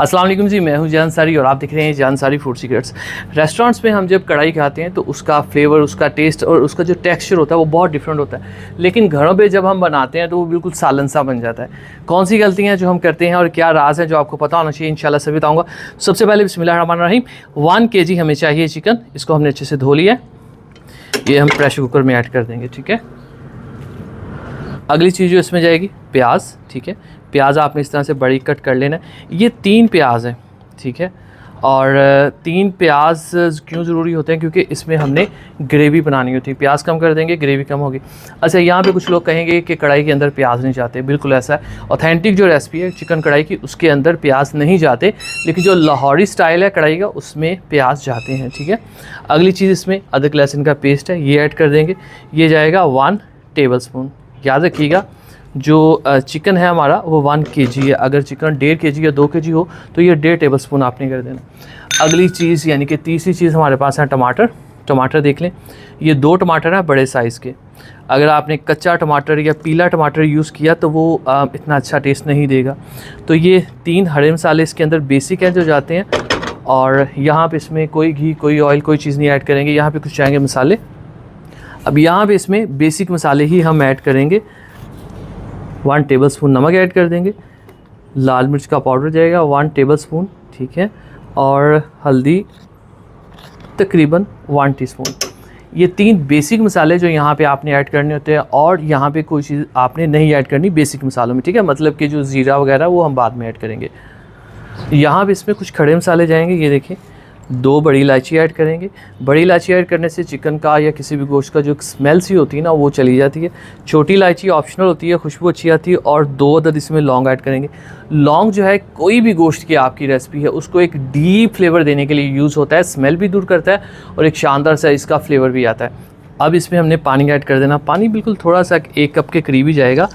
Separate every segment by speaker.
Speaker 1: अस्सलाम वालेकुम जी, मैं हूं जान सारी और आप देख रहे हैं जान सारी फूड सीक्रेट्स। रेस्टोरेंट्स में हम जब कढ़ाई खाते हैं तो उसका फ्लेवर, उसका टेस्ट और उसका जो टेक्सचर होता है वो बहुत डिफरेंट होता है। लेकिन घरों पे जब हम बनाते हैं तो वो बिल्कुल सालन सा बन जाता है। कौन सी गलतियां जो हम करते हैं और क्या राज है जो आपको पता होना चाहिए, इंशाल्लाह सभी बताऊँगा। सबसे पहले बिस्मिल्लाहिर्रहमानिर्रहीम, 1 kg हमें चाहिए चिकन। इसको हमने अच्छे से धो लिया है, ये हम प्रेशर कुकर में ऐड कर देंगे। ठीक है, अगली चीज़ जो इसमें जाएगी प्याज। ठीक है, प्याज आपने इस तरह से बड़ी कट कर लेना है। ये 3 प्याज हैं। ठीक है, और 3 प्याज क्यों ज़रूरी होते हैं? क्योंकि इसमें हमने ग्रेवी बनानी होती है। प्याज कम कर देंगे, ग्रेवी कम होगी। अच्छा, यहाँ पे कुछ लोग कहेंगे कि कढ़ाई के अंदर प्याज नहीं जाते। बिल्कुल ऐसा है, ऑथेंटिक जो रेसिपी है चिकन कढ़ाई की उसके अंदर प्याज नहीं जाते, लेकिन जो लाहौरी स्टाइल है कढ़ाई का उसमें प्याज जाते हैं। ठीक है, अगली चीज़ इसमें अदरक लहसुन का पेस्ट है, ये ऐड कर देंगे। ये जाएगा 1 टेबल स्पून। याद रखिएगा, जो चिकन है हमारा वो 1 kg है। अगर चिकन 1.5 kg या 2 kg हो तो ये 1.5 टेबल स्पून आपने कर देना। अगली चीज़ यानी कि तीसरी चीज़ हमारे पास है टमाटर। टमाटर देख लें, ये 2 टमाटर हैं बड़े साइज़ के। अगर आपने कच्चा टमाटर या पीला टमाटर यूज़ किया तो वो इतना अच्छा टेस्ट नहीं देगा। तो ये 3 हरे मसाले इसके अंदर बेसिक हैं जो जाते हैं। और यहाँ पे इसमें कोई घी, कोई ऑयल, कोई चीज़ नहीं ऐड करेंगे। यहाँ पे कुछ जाएंगे मसाले। अब यहाँ पे इसमें बेसिक मसाले ही हम ऐड करेंगे। 1 टेबल स्पून नमक ऐड कर देंगे। लाल मिर्च का पाउडर जाएगा 1 टेबल स्पून। ठीक है, और हल्दी तकरीबन 1 टीस्पून। ये 3 बेसिक मसाले जो यहाँ पे आपने ऐड करने होते हैं, और यहाँ पे कोई चीज़ आपने नहीं ऐड करनी बेसिक मसालों में। ठीक है, मतलब कि जो ज़ीरा वगैरह वो हम बाद में ऐड करेंगे। यहाँ पे इसमें कुछ खड़े मसाले जाएंगे। ये देखें, 2 बड़ी इलायची ऐड करेंगे। बड़ी इलायची ऐड करने से चिकन का या किसी भी गोश्त का जो स्मेल सी होती है ना वो चली जाती है। छोटी इलायची ऑप्शनल होती है, खुशबू अच्छी आती है। और 2 अदद इसमें लौंग ऐड करेंगे। लौंग जो है कोई भी गोश्त की आपकी रेसिपी है उसको एक डीप फ्लेवर देने के लिए यूज़ होता है, स्मेल भी दूर करता है और एक शानदार सा इसका फ्लेवर भी आता है। अब इसमें हमने पानी ऐड कर देना। पानी बिल्कुल थोड़ा सा 1 कप के करीब ही जाएगा।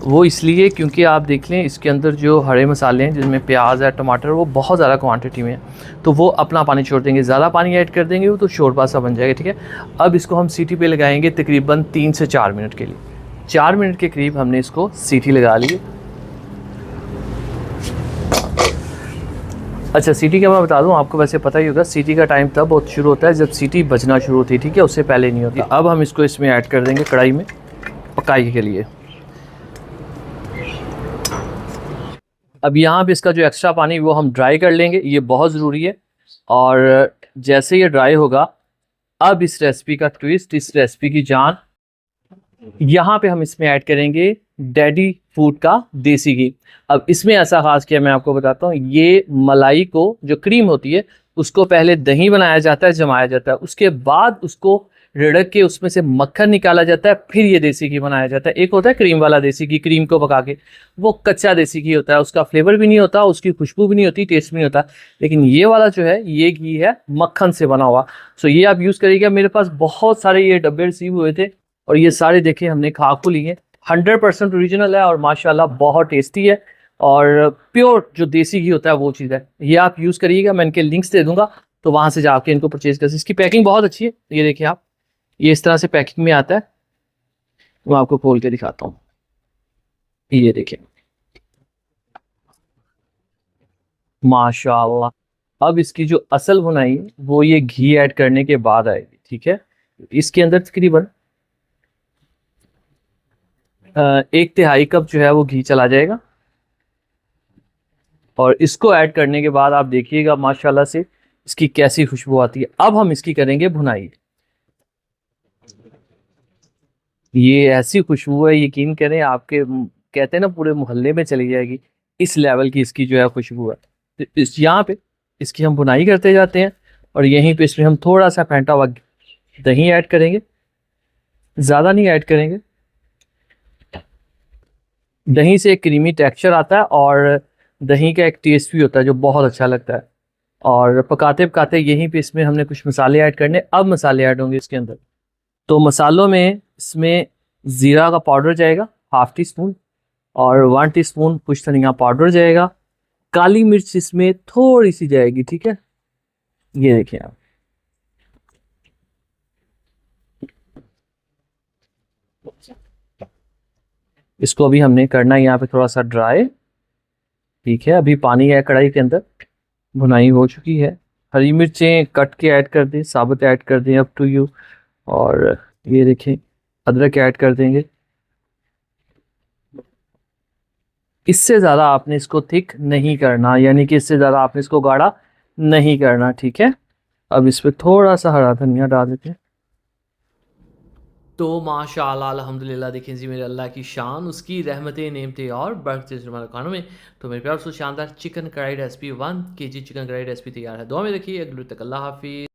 Speaker 1: वो इसलिए क्योंकि आप देख लें इसके अंदर जो हरे मसाले हैं जिनमें प्याज है, टमाटर, वो बहुत ज़्यादा क्वांटिटी में है, तो वो अपना पानी छोड़ देंगे। ज़्यादा पानी ऐड कर देंगे वो तो शोरबा सा बन जाएगा। ठीक है, अब इसको हम सीटी पे लगाएंगे तकरीबन 3 से 4 मिनट के लिए। 4 मिनट के करीब हमने इसको सीटी लगा ली। अच्छा, सीटी का मैं बता दूं, आपको वैसे पता ही होगा सीटी का टाइम तब बहुत शुरू होता है जब सीटी बजना शुरू होती है। ठीक है, उससे पहले नहीं होती। अब हम इसको इसमें ऐड कर देंगे कढ़ाई में पकाई के लिए। अब यहाँ पे इसका जो एक्स्ट्रा पानी वो हम ड्राई कर लेंगे, ये बहुत ज़रूरी है। और जैसे ये ड्राई होगा, अब इस रेसिपी का ट्विस्ट, इस रेसिपी की जान, यहाँ पे हम इसमें ऐड करेंगे डैडी फूड का देसी घी। अब इसमें ऐसा खास किया मैं आपको बताता हूँ, ये मलाई को, जो क्रीम होती है, उसको पहले दही बनाया जाता है, जमाया जाता है, उसके बाद उसको रिड़क के उसमें से मक्खन निकाला जाता है, फिर ये देसी घी बनाया जाता है। एक होता है क्रीम वाला देसी घी, क्रीम को पका के, वो कच्चा देसी घी होता है, उसका फ्लेवर भी नहीं होता, उसकी खुशबू भी नहीं होती, टेस्ट भी नहीं होता। लेकिन ये वाला जो है ये घी है मक्खन से बना हुआ। सो ये आप यूज़ करिएगा। मेरे पास बहुत सारे ये डब्बे रिसीव हुए थे और ये सारे देखे हमने खा को लिए। 100% ओरिजिनल है और माशाल्लाह बहुत टेस्टी है और प्योर जो देसी घी होता है वो चीज़ है। ये आप यूज़ करिएगा, मैं इनके लिंक्स दे दूंगा, तो वहाँ से जाके इनको परचेज कर। इसकी पैकिंग बहुत अच्छी है, ये देखिए आप, ये इस तरह से पैकिंग में आता है। मैं आपको खोल के दिखाता हूँ, ये देखिए माशाल्लाह। अब इसकी जो असल बुनाई है वो ये घी ऐड करने के बाद आएगी। ठीक है, इसके अंदर तकरीबन 1/3 कप जो है वो घी चला जाएगा। और इसको ऐड करने के बाद आप देखिएगा माशाल्लाह से इसकी कैसी खुशबू आती है। अब हम इसकी करेंगे भुनाई। ये ऐसी खुशबू है, यकीन करें, आपके कहते हैं ना पूरे मोहल्ले में चली जाएगी, इस लेवल की इसकी जो है खुशबू है। तो इस यहाँ पे इसकी हम भुनाई करते जाते हैं और यहीं पे इसमें हम थोड़ा सा फेंटा हुआ दही ऐड करेंगे, ज़्यादा नहीं ऐड करेंगे। दही से एक क्रीमी टेक्सचर आता है और दही का एक टेस्ट भी होता है जो बहुत अच्छा लगता है। और पकाते पकाते यहीं पे इसमें हमने कुछ मसाले ऐड करने। अब मसाले ऐड होंगे इसके अंदर। तो मसालों में इसमें ज़ीरा का पाउडर जाएगा 1/2 टीस्पून और 1 टीस्पून कुछ धनिया पाउडर जाएगा। काली मिर्च इसमें थोड़ी सी जाएगी। ठीक है, ये देखिए आप, इसको अभी हमने करना है यहाँ पे थोड़ा सा ड्राई। ठीक है, अभी पानी है कढ़ाई के अंदर, भुनाई हो चुकी है। हरी मिर्चें कट के ऐड कर दें, साबुत ऐड कर दें, अप टू यू। और ये देखें, अदरक ऐड कर देंगे। इससे ज़्यादा आपने इसको थिक नहीं करना, यानी कि इससे ज़्यादा आपने इसको गाढ़ा नहीं करना, ठीक है। अब इस पे थोड़ा सा हरा धनिया डाल देते हैं। तो माशाल्लाह अल्हम्दुलिल्लाह, देखें जी मेरे अल्लाह की शान, उसकी रहमतें नेमतें और बरकतें हमारे खानों में। तो मेरे प्यार से शानदार चिकन कढ़ाई रेसिपी 1 kg चिकन कढ़ाई रेसिपी तैयार है। दुआ में रखिए, अगले तक अल्लाह हाफिज़।